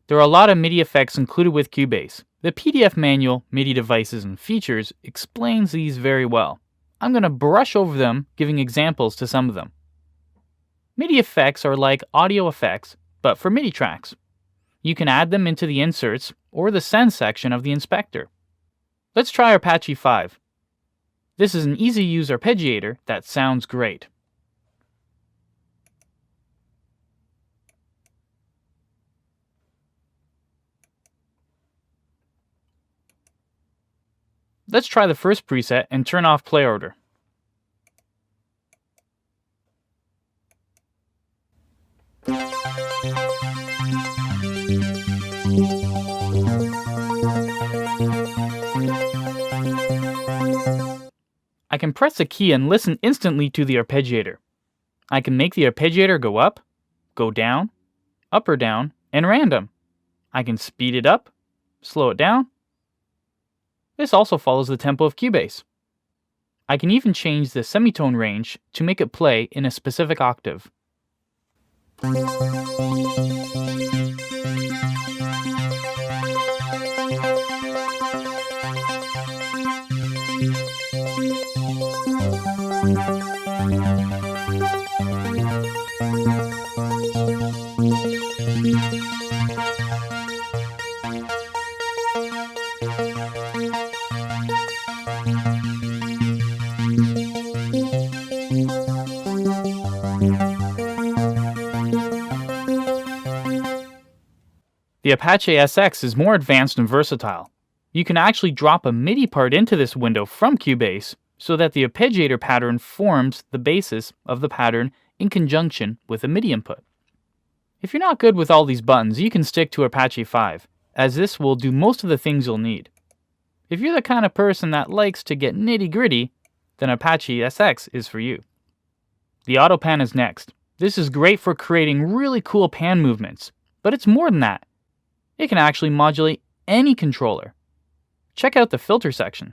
There are a lot of MIDI effects included with CUBASE. The PDF manual, MIDI Devices and Features, explains these very well. I'm going to brush over them, giving examples to some of them. MIDI effects are like audio effects, but for MIDI tracks. You can add them into the inserts or the send section of the inspector. Let's try Apache 5. This is an easy-to-use arpeggiator that sounds great. Let's try the first preset and turn off play order. I can press a key and listen instantly to the arpeggiator. I can make the arpeggiator go up, go down, up or down, and random. I can speed it up, slow it down. This also follows the tempo of CUBASE. I can even change the semitone range to make it play in a specific octave. The Apache SX is more advanced and versatile. You can actually drop a MIDI part into this window from CUBASE so that the arpeggiator pattern forms the basis of the pattern in conjunction with a MIDI input. If you're not good with all these buttons, you can stick to Apache 5, as this will do most of the things you'll need. If you're the kind of person that likes to get nitty-gritty, then Apache SX is for you. The auto pan is next. This is great for creating really cool pan movements, but it's more than that. It can actually modulate any controller. Check out the filter section.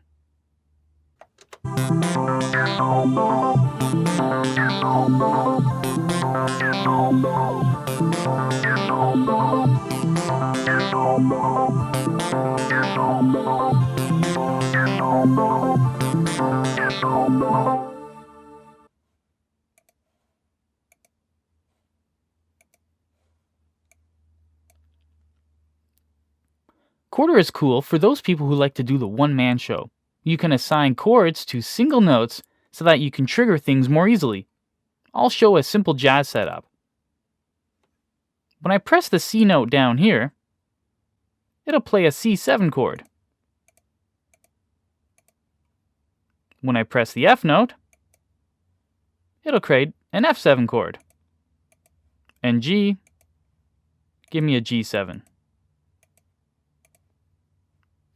Quarter is cool for those people who like to do the one-man show. You can assign chords to single notes so that you can trigger things more easily. I'll show a simple jazz setup. When I press the C note down here, it'll play a C7 chord. When I press the F note, it'll create an F7 chord. And G, give me a G7.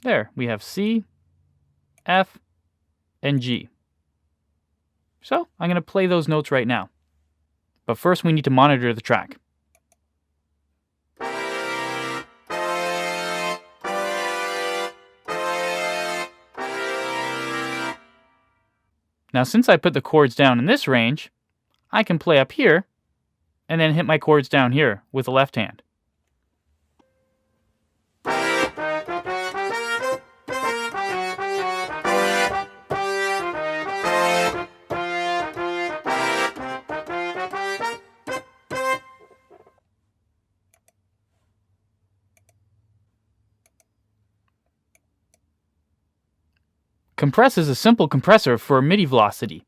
There, we have C, F, and G. So, I'm going to play those notes right now. But first we need to monitor the track. Now since I put the chords down in this range, I can play up here and then hit my chords down here with the left hand. Compress is a simple compressor for MIDI velocity.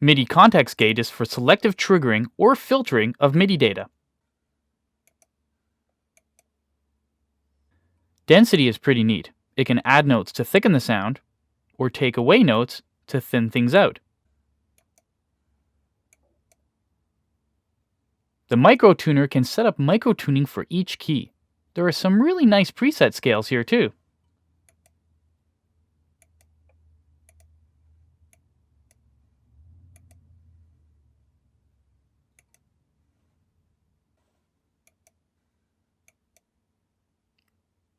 MIDI context gate is for selective triggering or filtering of MIDI data. Density is pretty neat. It can add notes to thicken the sound, or take away notes to thin things out. The micro tuner can set up micro tuning for each key. There are some really nice preset scales here too.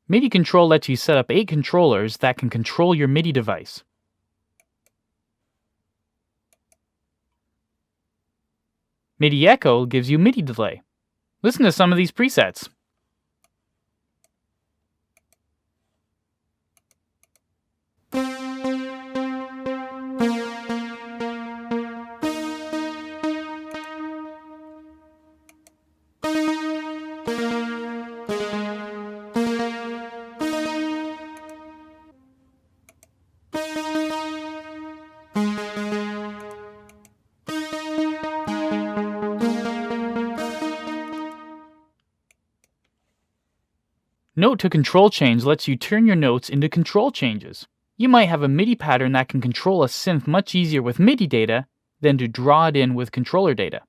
MIDI Control lets you set up 8 controllers that can control your MIDI device. MIDI echo gives you MIDI delay. Listen to some of these presets. Note to control change lets you turn your notes into control changes. You might have a MIDI pattern that can control a synth much easier with MIDI data than to draw it in with controller data.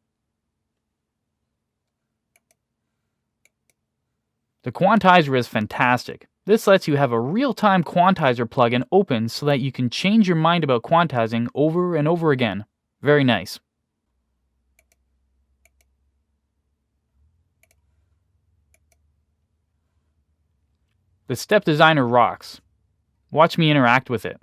The quantizer is fantastic. This lets you have a real-time quantizer plugin open so that you can change your mind about quantizing over and over again. Very nice. The Step Designer rocks. Watch me interact with it.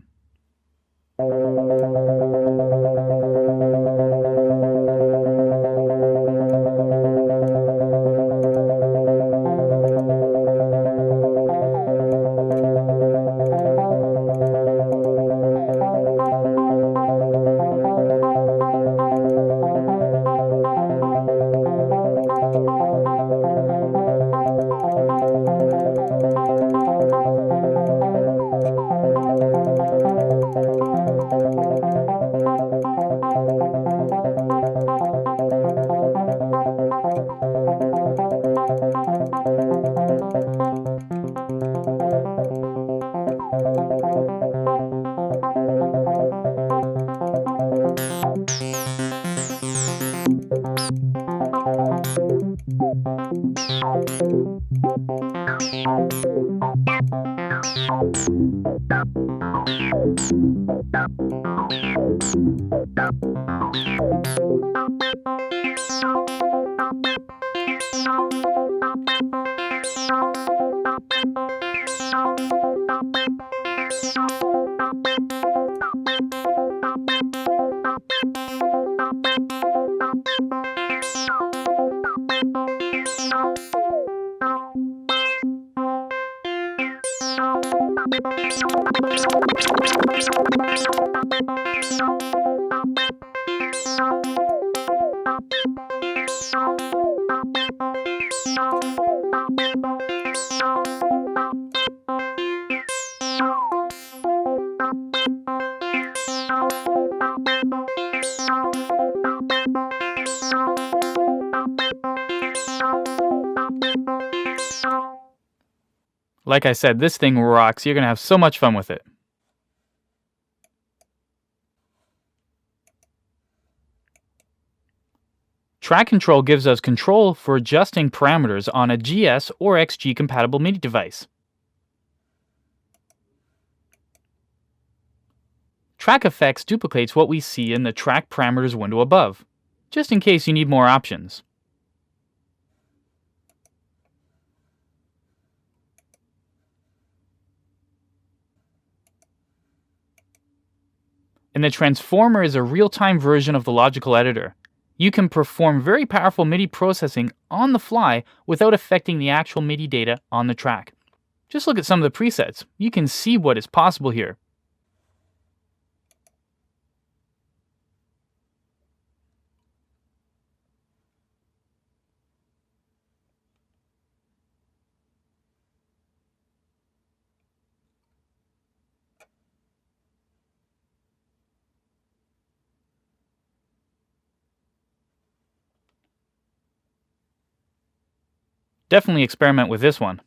Like I said, this thing rocks. You're going to have so much fun with it. Track control gives us control for adjusting parameters on a GS or XG compatible MIDI device. Track effects duplicates what we see in the track parameters window above, just in case you need more options. And the transformer is a real-time version of the logical editor. You can perform very powerful MIDI processing on the fly without affecting the actual MIDI data on the track. Just look at some of the presets. You can see what is possible here. Definitely experiment with this one.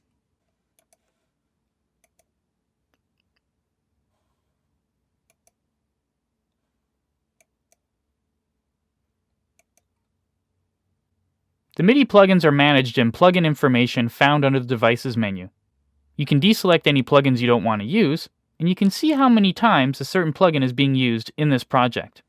The MIDI plugins are managed in plugin information found under the devices menu. You can deselect any plugins you don't want to use, and you can see how many times a certain plugin is being used in this project.